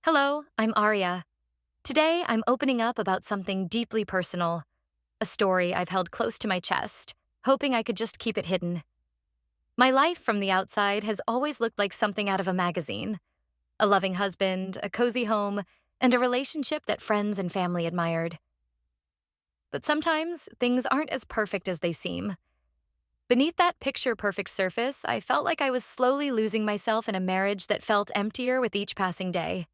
Hello, I'm Arya. Today, I'm opening up about something deeply personal, a story I've held close to my chest, hoping I could just keep it hidden. My life from the outside has always looked like something out of a magazine: a loving husband, a cozy home, and a relationship that friends and family admired. But sometimes, things aren't as perfect as they seem. Beneath that picture perfect surface, I felt like I was slowly losing myself in a marriage that felt emptier with each passing day.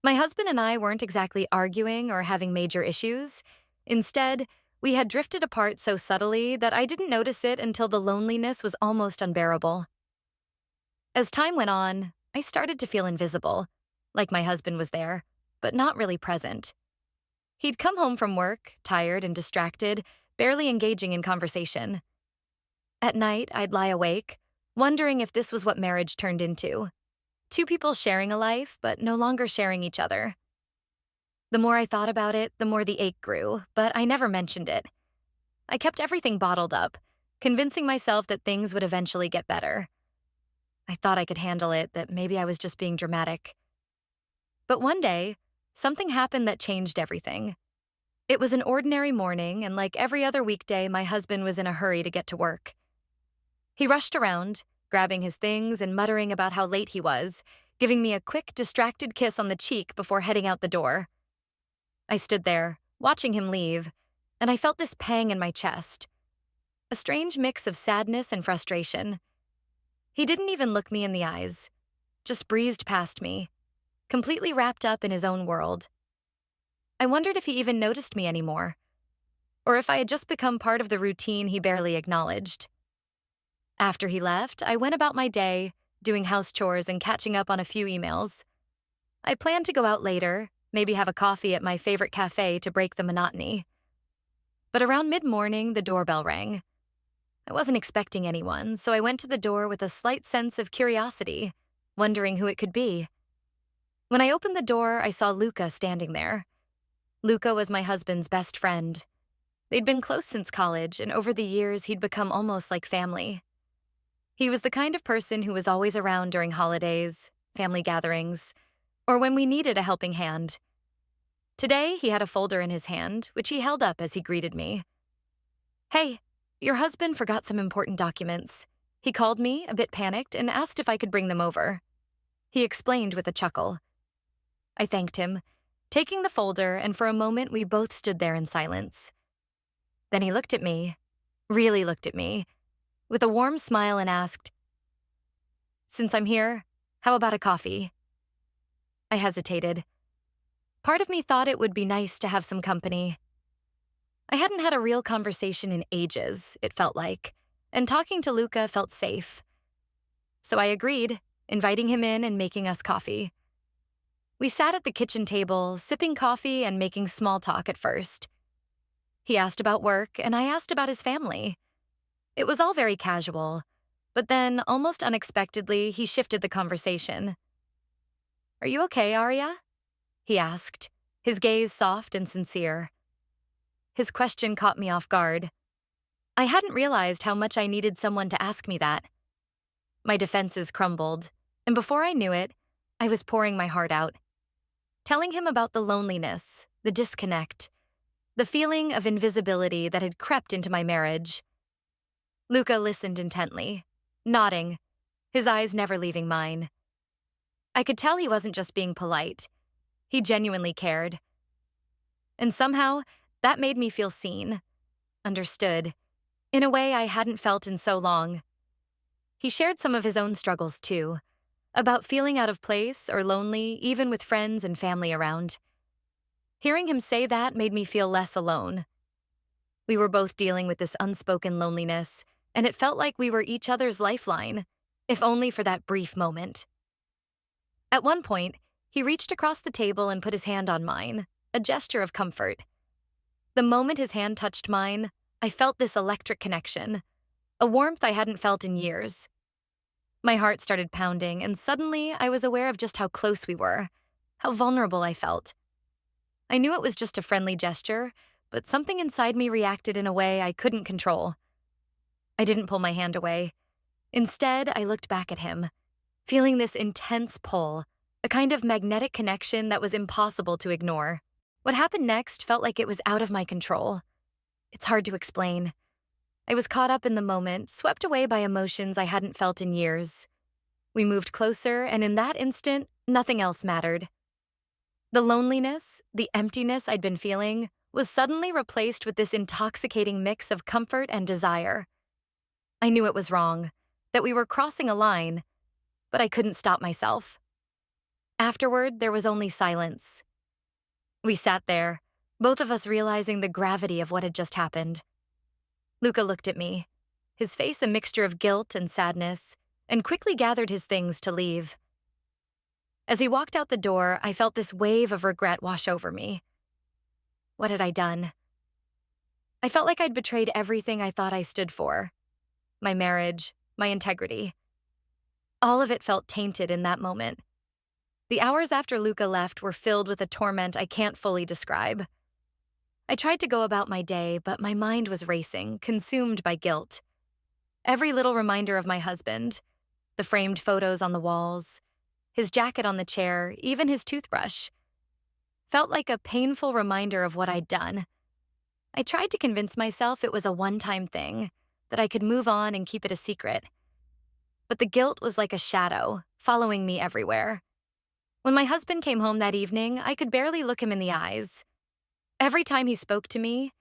My husband and I weren't exactly arguing or having major issues. Instead, we had drifted apart so subtly that I didn't notice it until the loneliness was almost unbearable. As time went on, I started to feel invisible, like my husband was there, but not really present. He'd come home from work, tired and distracted, barely engaging in conversation. At night, I'd lie awake, wondering if this was what marriage turned into: two people sharing a life, but no longer sharing each other. The more I thought about it, the more the ache grew, but I never mentioned it. I kept everything bottled up, convincing myself that things would eventually get better. I thought I could handle it, that maybe I was just being dramatic. But one day, something happened that changed everything. It was an ordinary morning, and like every other weekday, my husband was in a hurry to get to work. He rushed around, grabbing his things and muttering about how late he was, giving me a quick, distracted kiss on the cheek before heading out the door. I stood there, watching him leave, and I felt this pang in my chest, a strange mix of sadness and frustration. He didn't even look me in the eyes, just breezed past me, completely wrapped up in his own world. I wondered if he even noticed me anymore, or if I had just become part of the routine he barely acknowledged. After he left, I went about my day, doing house chores and catching up on a few emails. I planned to go out later, maybe have a coffee at my favorite cafe to break the monotony. But around mid-morning, the doorbell rang. I wasn't expecting anyone, so I went to the door with a slight sense of curiosity, wondering who it could be. When I opened the door, I saw Luca standing there. Luca was my husband's best friend. They'd been close since college, and over the years, he'd become almost like family. He was the kind of person who was always around during holidays, family gatherings, or when we needed a helping hand. Today, he had a folder in his hand, which he held up as he greeted me. "Hey, your husband forgot some important documents." He called me, a bit panicked, and asked if I could bring them over. He explained with a chuckle. I thanked him, taking the folder, and for a moment we both stood there in silence. Then he looked at me, really looked at me, with a warm smile and asked, "Since I'm here, how about a coffee?" I hesitated. Part of me thought it would be nice to have some company. I hadn't had a real conversation in ages, it felt like, and talking to Luca felt safe. So I agreed, inviting him in and making us coffee. We sat at the kitchen table, sipping coffee and making small talk at first. He asked about work, and I asked about his family. It was all very casual, but then, almost unexpectedly, he shifted the conversation. "Are you okay, Arya?" he asked, his gaze soft and sincere. His question caught me off guard. I hadn't realized how much I needed someone to ask me that. My defenses crumbled, and before I knew it, I was pouring my heart out, telling him about the loneliness, the disconnect, the feeling of invisibility that had crept into my marriage. Luca listened intently, nodding, his eyes never leaving mine. I could tell he wasn't just being polite. He genuinely cared. And somehow, that made me feel seen, understood, in a way I hadn't felt in so long. He shared some of his own struggles too, about feeling out of place or lonely even with friends and family around. Hearing him say that made me feel less alone. We were both dealing with this unspoken loneliness, and it felt like we were each other's lifeline, if only for that brief moment. At one point, he reached across the table and put his hand on mine, a gesture of comfort. The moment his hand touched mine, I felt this electric connection, a warmth I hadn't felt in years. My heart started pounding, and suddenly I was aware of just how close we were, how vulnerable I felt. I knew it was just a friendly gesture, but something inside me reacted in a way I couldn't control. I didn't pull my hand away. Instead, I looked back at him, feeling this intense pull, a a kind of magnetic connection that was impossible to ignore. What happened next felt like it was out of my control. It's hard to explain. I was caught up in the moment, swept away by emotions I hadn't felt in years. We moved closer, and in that instant, nothing else mattered. The loneliness, the emptiness I'd been feeling, was suddenly replaced with this intoxicating mix of comfort and desire. I knew it was wrong, that we were crossing a line, but I couldn't stop myself. Afterward, there was only silence. We sat there, both of us realizing the gravity of what had just happened. Luca looked at me, his face a mixture of guilt and sadness, and quickly gathered his things to leave. As he walked out the door, I felt this wave of regret wash over me. What had I done? I felt like I'd betrayed everything I thought I stood for. My marriage, my integrity. All of it felt tainted in that moment. The hours after Luca left were filled with a torment I can't fully describe. I tried to go about my day, but my mind was racing, consumed by guilt. Every little reminder of my husband, the framed photos on the walls, his jacket on the chair, even his toothbrush, felt like a painful reminder of what I'd done. I tried to convince myself it was a one-time thing, that I could move on and keep it a secret. But the guilt was like a shadow, following me everywhere. When my husband came home that evening, I could barely look him in the eyes. Every time he spoke to me,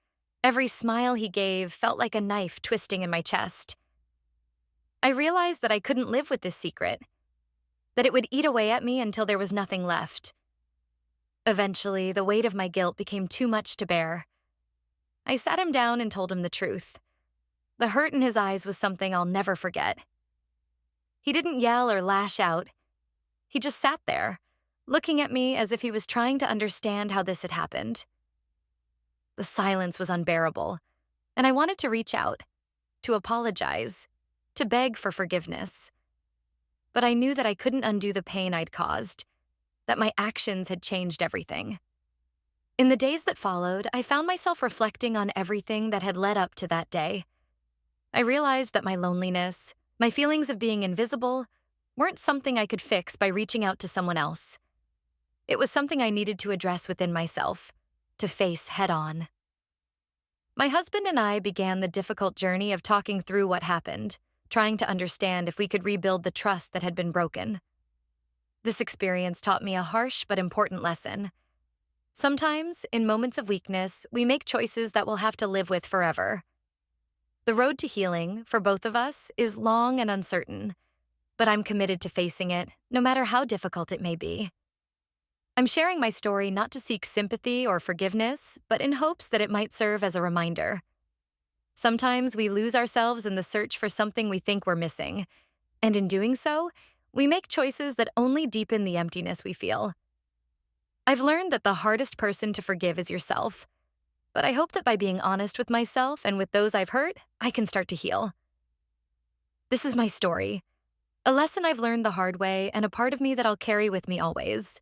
every smile he gave felt like a knife twisting in my chest. I realized that I couldn't live with this secret, that it would eat away at me until there was nothing left. Eventually, the weight of my guilt became too much to bear. I sat him down and told him the truth. The hurt in his eyes was something I'll never forget. He didn't yell or lash out. He just sat there, looking at me as if he was trying to understand how this had happened. The silence was unbearable, and I wanted to reach out, to apologize, to beg for forgiveness. But I knew that I couldn't undo the pain I'd caused, that my actions had changed everything. In the days that followed, I found myself reflecting on everything that had led up to that day. I realized that my loneliness, my feelings of being invisible, weren't something I could fix by reaching out to someone else. It was something I needed to address within myself, to face head-on. My husband and I began the difficult journey of talking through what happened, trying to understand if we could rebuild the trust that had been broken. This experience taught me a harsh but important lesson. Sometimes, in moments of weakness, we make choices that we'll have to live with forever. The road to healing, for both of us, is long and uncertain, but I'm committed to facing it, no matter how difficult it may be. I'm sharing my story not to seek sympathy or forgiveness, but in hopes that it might serve as a reminder. Sometimes we lose ourselves in the search for something we think we're missing, and in doing so, we make choices that only deepen the emptiness we feel. I've learned that the hardest person to forgive is yourself, but I hope that by being honest with myself and with those I've hurt, I can start to heal. This is my story, a lesson I've learned the hard way and a part of me that I'll carry with me always.